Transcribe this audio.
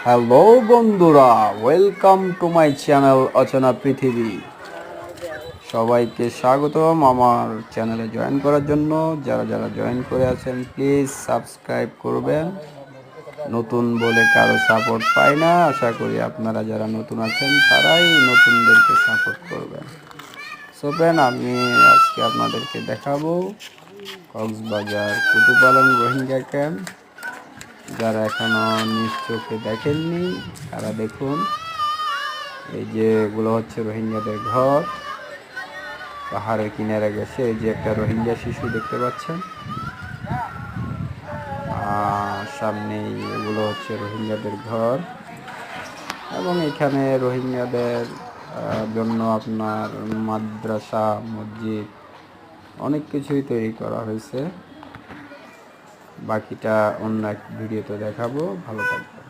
Hello বন্ধুরা, welcome to my channel অচেনা পৃথিবী। সবাইকে স্বাগতম আমার চ্যানেলে জয়েন করার জন্য। যারা যারা জয়েন করে আছেন প্লিজ সাবস্ক্রাইব করবেন। নতুন বলে কারো সাপোর্ট পাই না, আশা করি আপনারা যারা নতুন আছেন তারাই নতুনদেরকে সাপোর্ট করবেন। সো ফ্রেন্ড, আমি আজকে আপনাদেরকে দেখাবো কক্সবাজার কুতুপালং রোহিঙ্গা ক্যাম্প। যারা এখনো নিজ চোখে দেখেননি তারা দেখুন। এই যে এগুলো হচ্ছে রোহিঙ্গাদের ঘর। পাহাড়ের কিনারে গেছে, এই যে একটা রোহিঙ্গা শিশু দেখতে পাচ্ছেন, সামনেই এগুলো হচ্ছে রোহিঙ্গাদের ঘর। এবং এখানে রোহিঙ্গাদের জন্য আপনার মাদ্রাসা, মসজিদ অনেক কিছুই তৈরি করা হয়েছে। বাকিটা অন্য এক ভিডিওতে দেখাবো। ভালো থাকবে।